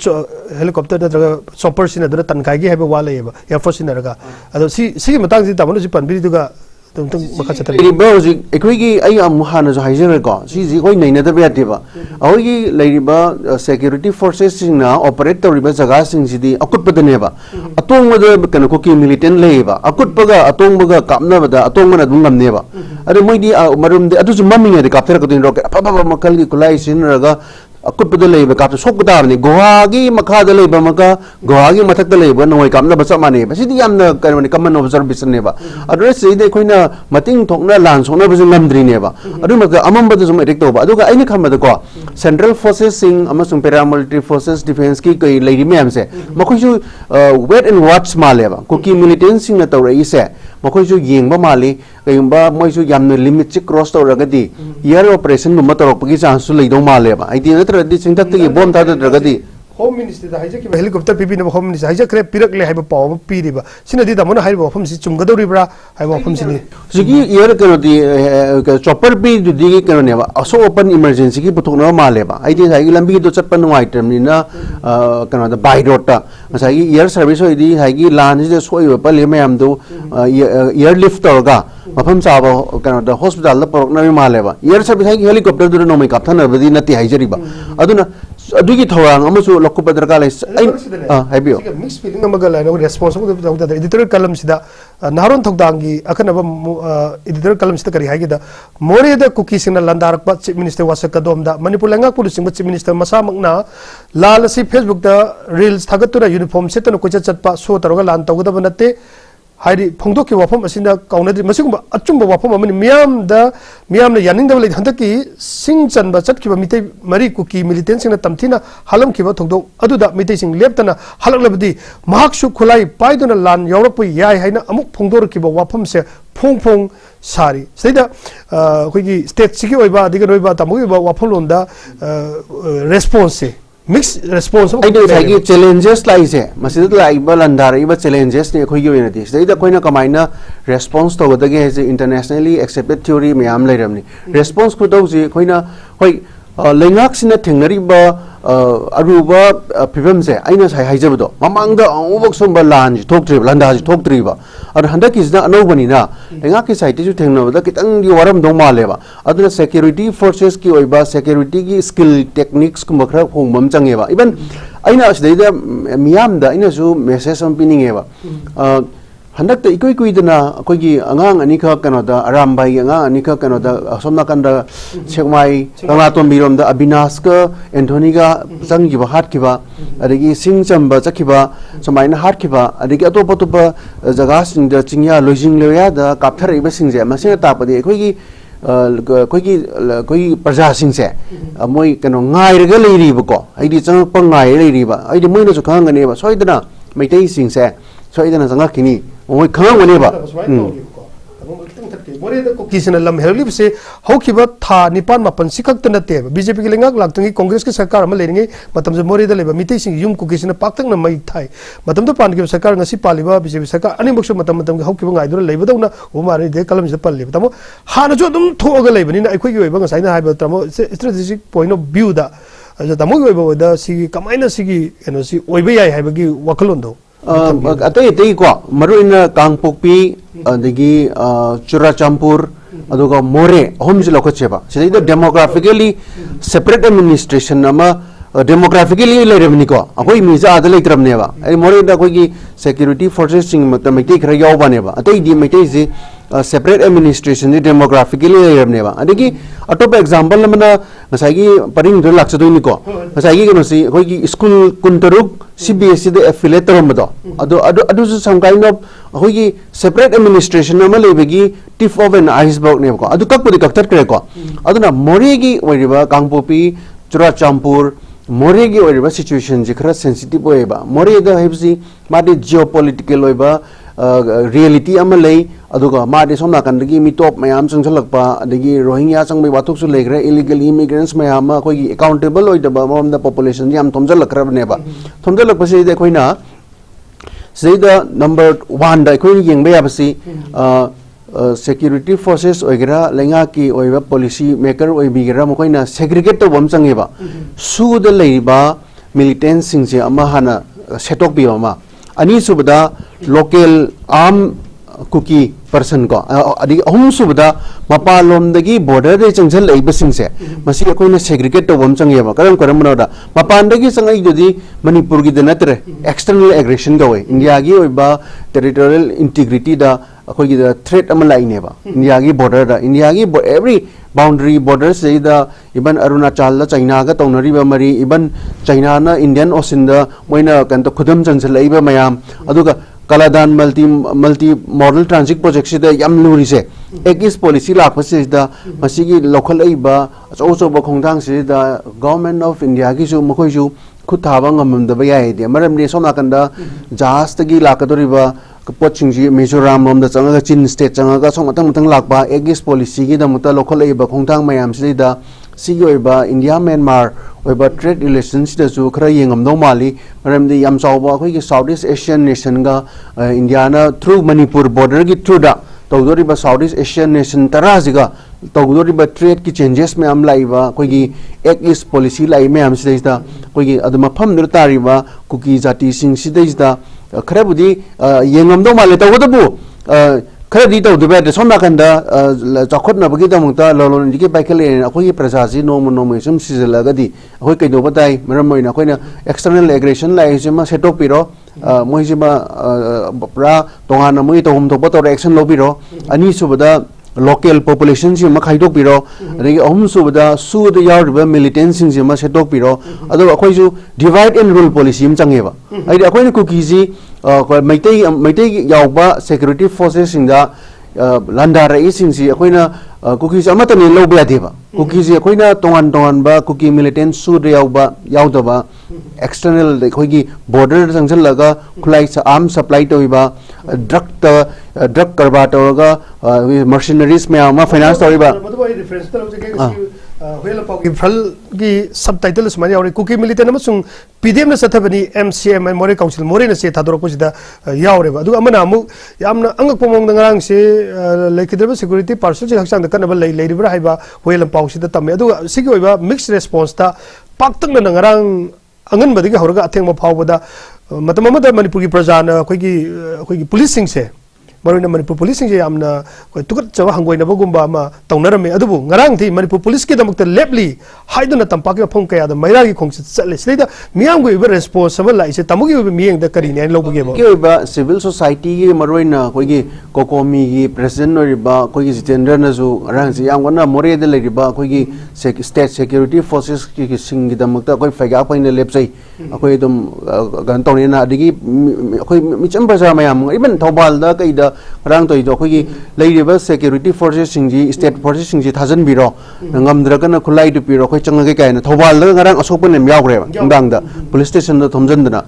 हेलीकॉप्टर नत्रगा चॉपर सिन अदर तनखाई है वा लेबा एयरफोर्स सिनरगा अदो सी मतंग जी तमनो जी पनबिदुगा तुम मखा चतरे रिबा होजि एकोई की आई अमुहाना जो हाइजर को सी जी कोई नैना द बेटिबा और की लेरिबा सिक्योरिटी फोर्सेस सिंगना ऑपरेट तौरिबा जगह सिंग सिदी अकुटपदनेबा अतोंगद कनो को की मिलिटेंट लेबा अकुटपगा अतोंगबगा कापनाबदा अतोंगना दुम गमनेबा अरे मोइदी मरुमदे अदुजु ममिंग दे कापथर कदिन रॉकेट फफा मकल की कुलाई सिनरगा अकुट लेब काप सोक ताबने गोवागी मखाद लेब मका गोवागी मथक लेब नोय कामना बचा माने बसिदी यामना कने कमन ऑब्जर्वेशन नेबा अदरे सेदे खोइना मतिंग थोकना लान सोना बजि ngam अदु मका अमम जुम एडिक्ट तोबा अदुगा आइनि खमद को सेंट्रल फोर्सेस सिंग अमसुंग पैरामिलिट्री फोर्सेस डिफेंस की कई लेरि मैम से मखोइसु वेट एंड वॉच मालेबा कुकी मिलिटेंट सिंग न तौरई से मखोइसु येंगबा माली कयंबा मोइसु यामना लिमिट चे क्रॉस तौरगदी एयर ऑपरेशन गुम तौरपगी चांस लेदो मालेबा आइदि नत्रदि चिंतक्तगी बोम तादद्रगदी होम मिनिस्टर दा हाइजे की हेलीकॉप्टर पीपी होम मिनिस्टर हाइजे करे पिरक ले हाइबा पाव पीरिबा सिनदी दमन हाइबा वफम सि चुमगदौरिब्रा हाइबा वफम सिनी सिगी एयर कनोदी चॉपर पी दुदी कनोनेबा असो ओपन इमरजेंसी की पुथुकना मालेबा आइदि हाइगी लंबी दो चटपन नुआइटमनिना कनोदा बाय रोडटा मसाई एयर सर्विस होइदी हाइगी लान जे सोइबा पले मयम दो एयर लिफ्ट तौरगा मफम चाबा कनोदा हॉस्पिटल दा परकना मालेबा एयर सर्विस हाइगी हेलीकॉप्टर दुर नोमै कापथनबदी नति हाइजरिबा अदुना अदुगी थौरांग अमसु लखुप दरका ले हाइबियो मिक्स फीलिंग अमगा लाइन रेस्पॉन्सिबल द एडिटर कलम सिदा नारोन थौदांगी अखनब एडिटर कलम सिदा करी हाइगिदा मोरे द कुकी सिंगना लंदारक चीफ मिनिस्टर वासक कदोमदा मणिपुर लंगा पुलिसिंग चीफ मिनिस्टर मसामकना लाल सी फेसबुक द रील्स थागतुरा यूनिफॉर्म सेतन कोचा चटपा सो तरगा लान तौगदब नते हाइदि फोंदोक के वाफम असिना काउनदि मसिगुम अचुम वाफम अमनि मियाम यानिंग दबले हंदकी सिंग चनबा चटकिबा मिते मरी कुकी मिलिटेंट सिंग तमथिना हलम किबा थोदो अदुदा मिते सिंग लेपतना हलकलबदी महाक्सु खुलाई पाइदुना लान यौरप याय हाइना अमुक फोंदोर किबा वाफम से फोंग फोंग सारी सैदा कोई स्टेट सिकी ओइबा दिगन ओइबा तमुगी वाफम लोंदा रेस्पॉन्स से मिक्स रेस्पॉन्स आई चैलेंजेस लाइसे मसिद लाइबा लंदारिबा चैलेंजेस ने खोई योनति सैदा कोइना कमाइना रेस्पॉन्स तोगदगे हे इंटरनेशनली एक्सेप्टेड थ्योरी मयाम लेरमनी रेस्पॉन्स को तौजी खोइना होय लेंगाक सिना थेंगनरिबा अरुबा फिबम से आइना साइ हाइजबदो ममांगदा अउबक सोंबा लान थोक्ट्रि लंदा जी थोक्ट्रिबा अर हंदकी सिना अनौबनिना लेंगाक की साइट जु थेंगनबदा कितंग दि वरम दो मालेबा अदुना सिक्योरिटी फोर्सेस की ओइबा सिक्योरिटी की स्किल टेक्निक्स कुम खरा होंगमम चंगेबा इवन आइना असदैदा मियामदा आइना सु मेसेज सम पिनिंगेबा हंदक इकोई कुइदना अखोगी अंगांग अनिखा कनोदा अरामबाई अंगांग अनिखा कनोदा सोमना कंदा 𝐍𝐄𝐖 तंगातोम बिरोमदा अविनाश का एंथोनी का संगिबा हाटकिबा अदगी सिंग चंबा चखिबा समाइना हाटकिबा अदगी अतोप अतोप जगह सिंग द चिंया लोजिंग लेया द कापथरइबा सिंजे मसे तापदि अखोगी कोई प्रजा सिंसे मोय कनो ngairga leiribako aidi changpa ngai leiriba aidi moina su khanganeba soidana maitai singse soidana jangakini ओय खंग वनेबा मोरे द कुकीसना लम हेरलिब से हौखिबा था निपान मापन सिखक नते बीजेपी के लेंगाक लाक्तंगी कांग्रेस के सरकार अमा लेरिंगे मतम जे मोरे द लेबा मितै सिंग युम कुकीसना पाक्तंग न मई थाई मतम तो पान के सरकार ngasi पालिबा बीजेपी सरकार अनि बक्सो मतम के हौखिबा गाइदुर लेबदौना उमारे दे कलम से पल्लिबा तमो हाना जो दुम थोगा लेबनिना अखोइ के ओइबा ngसाइना हाइबा तमो स्ट्रेटेजिक पॉइंट ऑफ व्यू दा तमो के ओइबा दा सिगी कमाइना सिगी एनो सि ओइबा याय हाइबगी वखलोंदो अतई अतई को मरुइन कांगपोकपी अदगी चुराचांपुर अदुगा मोरे अहम जिला खचेबा सिदा डेमोग्राफिकली सेपरेट एडमिनिस्ट्रेशन अमा डेमोग्राफिकली लेरमनी को अखोई मिजा आद लेत्रमनेबा ए मोरे दा कोई सिक्योरिटी फोर्सेस सिंग मतमैते खरा यावबानेबा अतई दि मैते जे सेपरेट एडमिनिस्ट्रेशन दि डेमोग्राफिकली लेरमनेबा अदगी अटोप एग्जांपल नमना ngसाइगी परिंग दर लाक्सदोइनी को ngसाइगी कनोसी अखोई स्कूल कुंतरुक CBSE दे एफिलिएट तरमदो अदो सम काइंड ऑफ अखोई सेपरेट एडमिनिस्ट्रेशन नम लेबगी टिप ऑफ एन आइसबर्ग ने को अदु ककपुदी कक्थर करे को अदुना मोरेगी ओइरिबा कांगपोपी चुराचांपुर मोरे की ओइबा सिचुएशन जे खरा सेंसिटिव ओइबा मोरे द हेबसी मादे जियोपॉलिटिकल ओइबा रियलिटी अमा लई अदुगा मादे सोमना कंदगी मी टॉप मयाम चंगलकपा अदगी रोहिंग्या चंगबे वाथुक सु लेग्रे इलीगल इमिग्रेंट्स मयाम अखोगी अकाउंटेबल ओइदबा मम द पॉपुलेशन याम थोमजलखरबनेबा थोमजलखपसे दे खोइना सेदा नंबर 1 दा खोइ येंगबे याबसी security forces oigera lenga ki oiba policy maker oibigera mokoina segregate to bom changiba su da leiba militant singse ama hana setok bi ma ani subada local arm cookie person ko adi ahum subada mapalom dagi border de changjal leiba singse masi koina segregate to bom changiba karam karam da mapan dagi sangai jodi manipur gi de natre external aggression ga we india gi oiba territorial integrity da अखोई की threat अमल लाइनेबा India की border दा India की every boundary border से दा even Arunachal दा चाइना का तौनरीबा मरी इवन चाइना ना इंडियन ओशन दा मोइना कंत खुदम चंसलैबा मयाम अदुगा Kaladan multi modal transit project से यम लूरी से एक इस पॉलिसी लापसे दा मसी की लोकल आइबा अचो अचोबा खोंथांग से दा गवर्नमेंट ऑफ इंडिया की जो मखोई जो खुद थाबा ngam याय दे मरम दे सोना कंदा जहाज तगी लाकदोरिबा पोचिंग मिजोराम रोम चंगा चीन स्टेट चंगा सोंग लापा एगिस पॉलिसी की लोकल खोंथांग मैम से इंडिया म्यांमार ट्रेड रिलेशन खरा येंगमदौ माली मरमदी याम चावबा अखोई साउथ ईस्ट एशियन नेशन का इंडिया थ्रू मणिपुर बॉर्डर की थ्रू दा तौदोरिबा साउथ ईस्ट एशियन नेशन तराजिगा तौदोरिबा ट्रेड की चेंजेस मैम लाइबा अखोई एक ईस्ट पॉलिसी लाई मैम सिदैदा अखोई अदम मफम दर तारिबा कुकी जाति सिंग सिदैदा खरबुदी येंगमदौ माले तौदबु खरदी तौदबे सोम नाकंदा चाखोटनबगी दमुता लोलोन दिके पाइखले अखोई प्रजाजी नोम नोम सुम सिजलगदी अखोई कैदो बताई मरम मोइना अखोइना एक्सटर्नल एग्रेशन लाइसिमा सेटोपिरो मोइजिमा पुरा तोंगाना मोइ तोम तो बतो एक्शन लोबिरो अनि सुबदा local population si ma khaidok piro adagi ahum subada su da yaw militant sing si ma setok piro ado akhoi ju divide and rule policy im changeba ai akhoi na cookie ji maitai yaw ba security forces sing da landa ra sing si akhoi na cookie ji amata ne lo ba deba cookie ji akhoi na tongan ba cookie militant su da yaw da ba external akhoi gi border junction laga khulai sa arm supply toiba drug karba toga mercenaries में आमा finance तोरीबा मतलब reference तो लोग well पाओ फल की subtitle Sumani और cookie militant अमसुंग PDM ने सथबनी एमसीएम मोरे काउंसिल मोरे ने से थादोरपोसिदा यावरेबा अदु अमना अमु यामना अंगक पोमोंग नंगरांग से लेकिद्रबा सिक्योरिटी पार्सल से हक्सांग कनबा लेरिबरा हाइबा वेल पाओ सिदा तमे अदु सिगी ओइबा मिक्स रेस्पॉन्स ता पाक्तंग नंगरांग अंगन बदिगा हरगा अथेंग फावबदा मतम अमदा मणिपुर की प्रजाना अखोई पुलिसिंग से मरुना मणिपुर पुलिस सिंह यामना कोई तुगत चवा हंगोइनबगुंबा अमा तौनरमे अदुबु ngaraang थी मणिपुर पुलिस के दमक लेपली हाइदना तंपाक फंग कया मैरा की खोंग चले सिदा मियाम को इबे रेस्पोंसिबल लाइसे तमुगी मियंग द करी ने लोबगेबो के ओइबा सिविल सोसाइटी की मरुइना कोई कोकोमी की प्रेसिडेंट ओइबा कोई जितेंद्र नजु रांग से यामना मोरे दे लेरिबा कोई स्टेट सिक्योरिटी फोर्सेस की सिंग की दमक कोई फैगा पइन लेपसै कोई तुम गन तौनेना अदिगी कोई मिचम बजा मयाम इबन थौबाल दा कइदा रंग तो अखोई लेरिबा सिक्योरिटी फोर्सेस सिंजी स्टेट फोर्सेस सिंजी थाजन बिरो ngam खुलाई दु पिरो अखोई चंगे कायना थौबाल दा ngaraang असोपन ने यावग्रे अंदांग दा पुलिस स्टेशन दा थमजनदना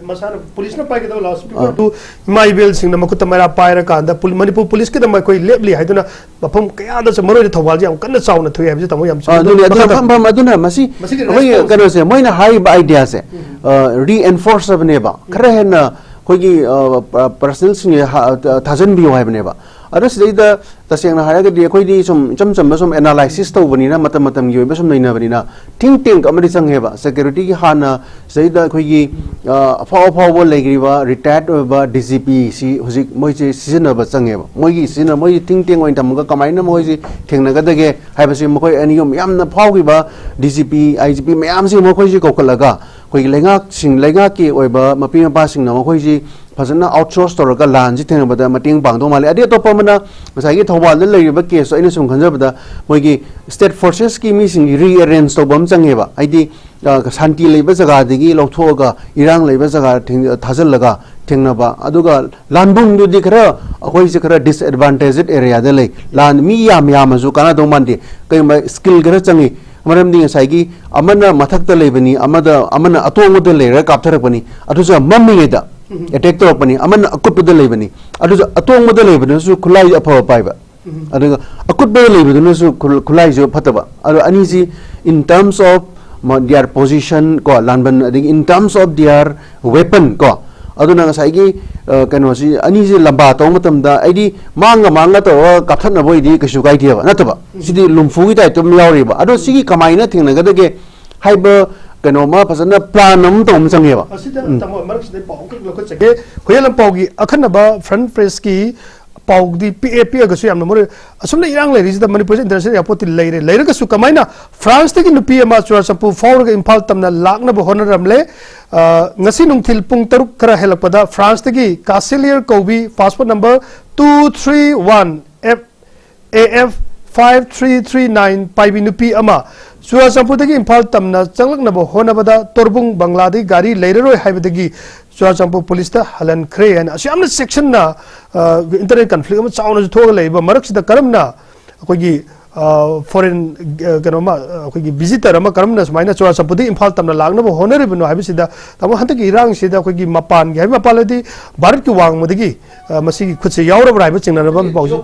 मसान पुलिस न पाइके दा लाउडस्पीकर टू माइबेल सिंग नमकुत मेरा पायरा कांदा मणिपुर पुलिस के दम कोई लेपली हाइदना मफम कया दा मरो थौबाल जे कन्न चाउना थुय हाबजे तमो याम अदुना मसी अखोई कनो से मोइना हाई आइडिया से रीएनफोर्स बनेबा खरे हेना कोई पर्सनल सिंह थाजन भी होइबनेबा अरसदैदा तसेंगना हारगदि अखोइदि सम चमचम सम एनालाइसिस तौबनिना मतम मतम गिबा सम नैनाबनिना थिंक टैंक अमदि चंगेबा सिक्योरिटी की हाना सैदा अखोइगी फाव लेग्रिबा रिटायर्ड ओबा डीजीपी सी हुजिक मोइसे सिजनबा चंगेबा मोइगी सिजन मोइ थिंक टैंक ओइन तमगा कमाइना मोइसे थेंगनगदगे हाइबसे मखोइ अनियम यामना फावगिबा डीजीपी आईजीपी मयाम से मखोइसे कोकलगा कोई लेगा की ओइबा मपी मपा सिंगना मखोइसे फजना आउटसोर्स तौरगा लान जी थेंगबदा मटिंग पांगदो माले अदि तोपमना मसागी थौबाल लेरिबा केस अइना सुम खंजबदा मोइगी स्टेट फोर्सेस की मीसिंग रीअरेंज तौबम चंगेबा आइदि शांति लेबा जगह दिगी लौथोगा इरांग लेबा जगह थाजलगा थेंगनबा अदुगा लानबुंग दुदि खरा अखोइसे खरा डिसएडवांटेजेड एरिया दे ले लान मी याम यामजु काना दो मानदि कई स्किल खरा चंगी मरम दी साइगी अमना मथक लेबनी अमना अतोंग लेर कापथरपनी अदुजा मम्मीदा अटैक तौरपनी अमना अकुटपद लेबनी अदुजा अतोंग लेबनसु खुलाई अफव पाइबा अदुगा अकुटपद लेबदुनसु खुलाई जो फतबा अदु अनीजी in terms of their position ko lanban in terms of their weapon ko aduna ngasai kano si ani ji lamba to matam da aidi manga to kapthana boi di kasu kai dia nataba sidi lumfu gi tai tum yauri ba ado sigi kamaina thingna ga de haiba kano ma phasana plan nam to um change ba asida tamo marak sidai pau ko ko chege khoyelam pau gi akhana ba front press ki pau di PAP ga su yam more asum le irang le ri da manipur international airport leire ga su kamaina France te gi nupi ama chura sapu for ga imphal tamna lakna bo honaram le ngasi nungthil pung taruk kara helakpada France te gi Caselier Kobi passport number 231 AF 5339 paibi nupi ama chura sapu te gi imphal tamna changlakna bo honabada torbung Bangladesh gari leire roi haibadagi Churachandpur police ta halan khre and ashamna section na internet conflict ma chauna thoga leiba marak sida karamna akogi foreign kanoma akogi visitor ama karamna smaina Churachandpur di imphal tamna lagna bo honorable no habi sida tamo hantak irang sida akogi mapan gi habi mapaladi bharat ki wang modigi masi khutse yaura brai ba chingna ba pause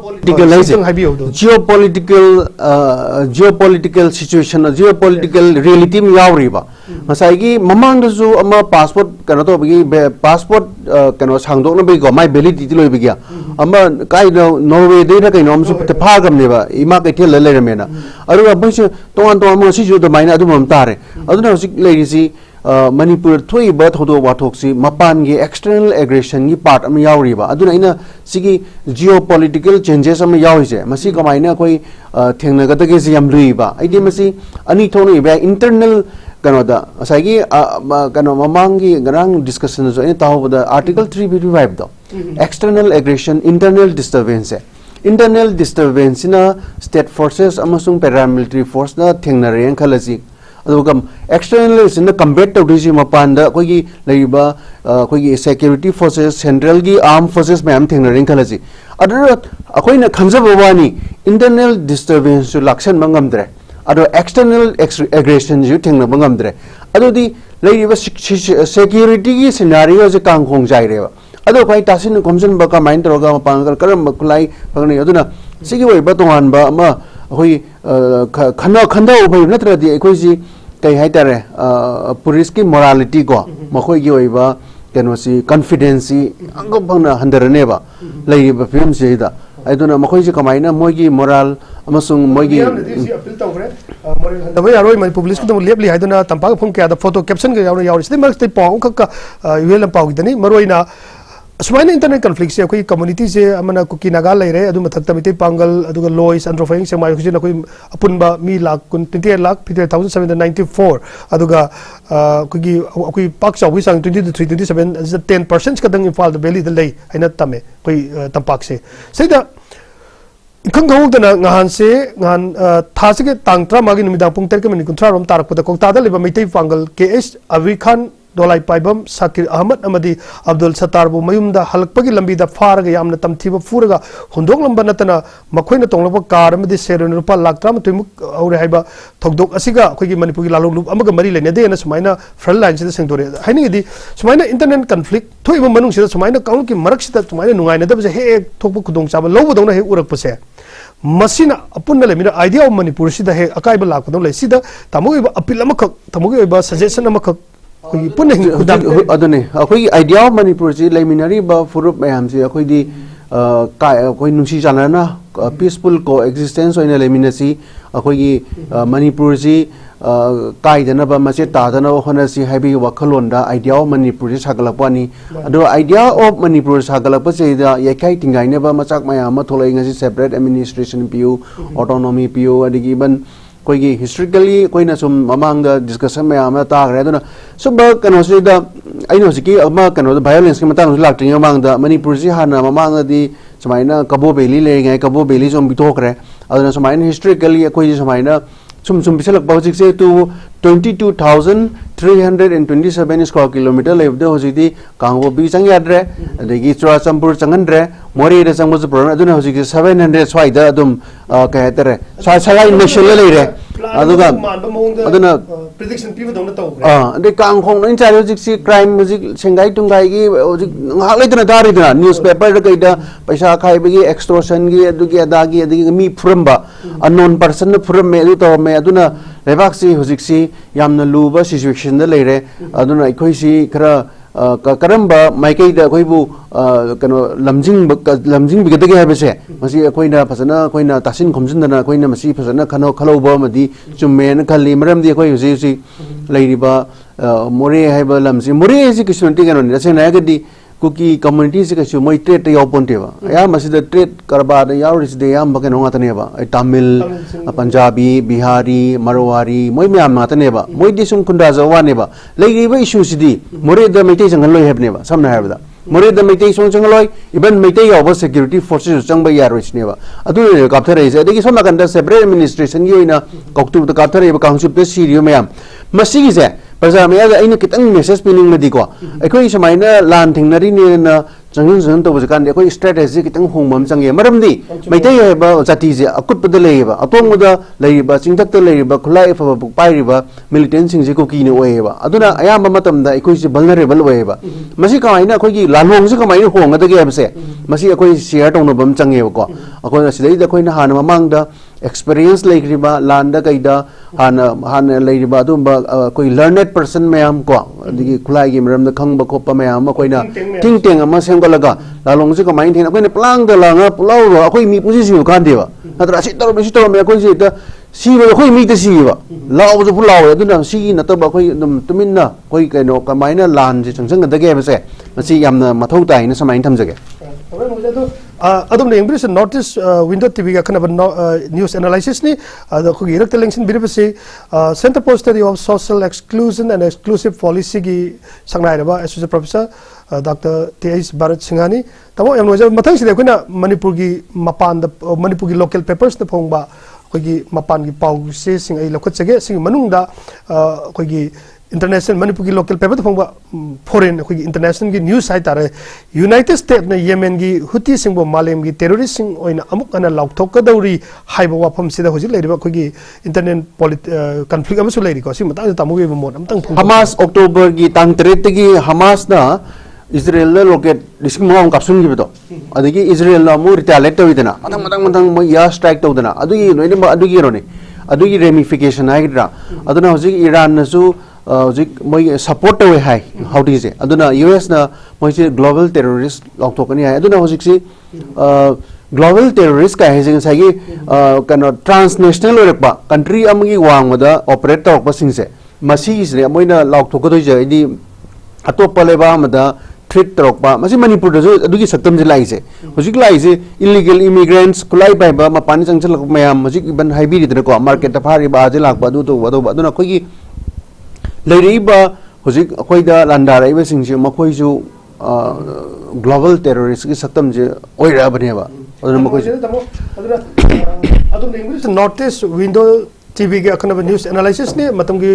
geopolitical situation geopolitical reality mi yauri ba masai gi mamang da zu ama passport kana to bi passport kana sangdok na bi go mai validity loi bi gya ama kai no Norway de na kai nom su te pha gam ne ba ima kai thel le remena aru ba bus ton mo si ju do mai na du mam tare adu na sik le si Manipur thui ba thodo wathok si mapan gi external aggression gi part am yauri ba aduna ina sigi geopolitical changes am yawi je masi kamai na koi thengna ga ta ge yam lui ba aidi masi ani thonu ba internal kano da asagi kano mamangi garang discussion zo ini tahu da article 355 do external aggression internal disturbance na state forces amasung paramilitary force na thengna reng khalasi adugam external in the combat to disi mapanda koi leiba koi security forces central gi armed forces mayam thengna reng khalasi adara akoi na khamjaba wani internal disturbance su lakshan mangam dre ado external aggression ju thengna bangam dre ado di leiba security gi scenario je kang khong jai re ado kai tasin komjon ba ka mind roga pangal karam kulai pagni aduna sigi wai ba tongan ba ma hoi khanda ubai natra di ekoi si kai haitare police ki morality ko makhoi gi wai ba keno si confidence angko bangna handarane ba lai ba film se da aiduna makhoi si kamaina moi gi moral amasung moi gi appeal tawre moral da yaroi mai publish ko lepli haiduna tampa phung kya da photo caption ga yauri sidi mar te pau ka uel pau gi dani maroina Semaina internet conflict se koi community se amana kuki naga lai re adu mathak tamite pangal adu lois and rofing se mai khujina koi apunba mi lakh 28 lakh 5794 adu ga koi pak chawi sang 2327 is 10% kadang infal the belly the lay aina tame koi tampak se seida khang khang dana ngahan se ngahan thase ke tangtra magi numidang pung ter ke min kuntra rom tarak pada kok tada leba mitai pangal KS Avi Khan Dolai Paibam Sakir Ahmad Amadi Abdul Sattar bu mayumda halakpagi lambi da faraga yamna tamthiba furaga hundok lamba natana makhoina tonglaba car amadi seron rupa laktra matumuk aure haiba thokdok asiga khoigi manipur gi lalong lup amaga mari lene de na sumaina front line sida sengdore haini di sumaina internet conflict thoiba manung sida sumaina kaun ki marak sida sumaina nungai na da je he thokbu khudong chaba lobu dongna he urak pase masina apunna le mina idea of manipur sida he akai ba lakudong le sida tamugi appeal amakak tamugi ba suggestion amakak adone akoi idea of manipur ji liminary ba furup mayam ji akoi di akoi nungsi janana peaceful coexistence oina liminasi akoi gi manipur ji kai dana ba mache ta dana hona si haibi wakhalon da idea of manipur ji sagalapani ado idea of manipur sagalapa che da yakai tingai ne ba machak mayam ma tholai ngasi separate administration pu autonomy pu adigi ban koi gi historically koi na sum mamang da discussion me ama ta gre dona suba kano si da aino siki ama kano da violence ki matang lak ting mamang da manipur si hana mamang di samaina kabo beli le ngai kabo beli som bitok re aduna samaina historically koi samaina sum bisalak bawjik se to 22,327 square kilometer lev de hojidi kangbo bi chang yadre adegi Churachandpur changandre mori re changbo pro aduna hojik 700 swai da adum ka hetere sai national le re aduga aduna prediction piba dong na taw ade kang khong nang chari hojik si crime hojik sengai tungai gi hojik hak lai dana dari dana newspaper da kai da paisa khai bagi extortion gi adugi adagi adigi mi phuramba unknown person na phuram me adu to me aduna lebak si hojik si yamna luba situation da leire aduna ikhoi si khara karamba maikai da koi bu kano lamjing bigade ha bese masi koina phasana koina tasin khomjin dana koina masi phasana khano khaloba madi chummen khali maram di koi usi usi leiriba more haiba lamsi more si kisunti kano ni se na gadi kuki community se kasu moi trade yaw ponte ba ya masi da trade karba da yaw ris de yam bakeno ngatane ba tamil punjabi bihari marwari moi myam ngatane ba moi disum kunda jawane ba leiriba issue sidi more da maitai jangal loi hebne ba samna habda more da maitai song jangal loi even maitai yaw security forces changba yaro isne ba adu kapthare ise adigi somna kanda separate administration gi oina koktu da kapthare ba council de sirio myam masi gi se Pasal saya ada ini kita message pining medi ko. Aku ini semaina lan tinggal ini na jangan tu bukan aku strategi kita hongmam canggih. Maram di, mereka ya ba jati je akut pada lagi ba. Atau muda lagi ba cinta tu lagi ba kulai fa ba pai ba militant sing je ko kini oye ba. Aduna ayam ba matam da aku ini vulnerable oye ba. Masih kau ini aku ini lanhong sih kau ini hong ada ke apa sih? Masih aku ini share tong nubam canggih ko. Aku ini sedih aku ini hana mamang da experience lagi riba landa kaida hana lagi riba tu ba koi learned person mayam ko digi kulai gi meram da khang ba ko pa mayam ko ina ting ting ama sem ko laga lalong si ko main thina ko ne plang da langa pulau ro akoi mi pusi siu kan dewa natra si tor me ko si ta si ba ko mi ta si ba lao ju pulau adu na si na ta ba ko tumin na ko kai no ka mai na lan ji chang chang da ge ba se ma si yam na mathau tai na samai tham jage adum ne English notice window TV ka kana news analysis ni da ko girak television biribasi Center for Study of Social Exclusion and Exclusive Policy gi sangnai ba associate professor Dr. T.H. Bharat Singhani tamo yam no mathang side koina manipur gi mapan da manipur gi local papers da phongba ko gi mapan gi pau se sing ai lokot chege sing manung da ko gi international manipur gi local paper phongba foreign ko gi international gi news site are United States na Yemen gi Houthi singbo malem gi terrorist sing oina amuk ana laukthok ka dauri haiba wafam sida hojik leiriba ko gi internet conflict amusu leiri ko sing mata tamu gi mon amtang Hamas October gi tang 3 gi Hamas na Israel la rocket dising mo kapsun gi beto adigi Israel la mu retaliate tawidana matang mo ya strike tawdana adugi noine adugi rone adugi ramification agira aduna hojik Iran na su hojik moi support away hai how do you say aduna US na moi global terrorist lokthokani hai aduna hojik si global terrorist ka hejing sagi kana transnational orekpa country amagi wangmada operate tawpa singse masi isre moina lokthokadoi je idi atoppa leba amada treat tawpa masi manipur da adugi saktam je laise hojik laise illegal immigrants kulai pai ba mapani changchal mayam hojik ban haibiri da ko market ta phari ba je lakpa du to aduna khogi leiriba hojik akoida landaraiba singje makoi ju global terrorist ki saktam je oira baneba aduna makoi adum English notice window TV ge akana news analysis ne matam gi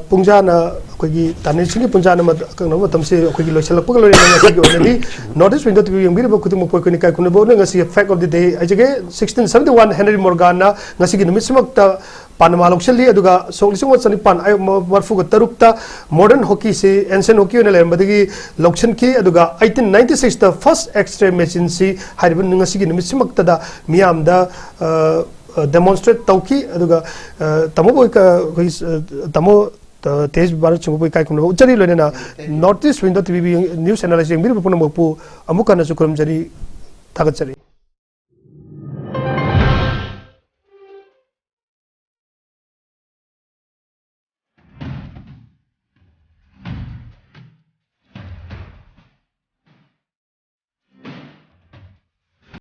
pungjana kogi tanil singi punjana matam matam se kogi loisalak pag lori ngasi gi onali notice window TV yang biri ba kutum poi ko ni kai kun bo ngasi fact of the day ajege 1671 Henry Morgan na ngasi gi numit simakta Panama loksali aduga songlisung wat sani pan ay warfu ga tarukta modern hockey se ancient hockey na lem badagi lokshan ki aduga 1896 the first X-ray machine si haribun ngasi gi numit simakta da miam da demonstrate tauki aduga tamo boy ka tamo tej Bharat chungu boy kai kun uchari lone na notice window TV news analysis bir puna mopu amuka na sukram jari thagat chari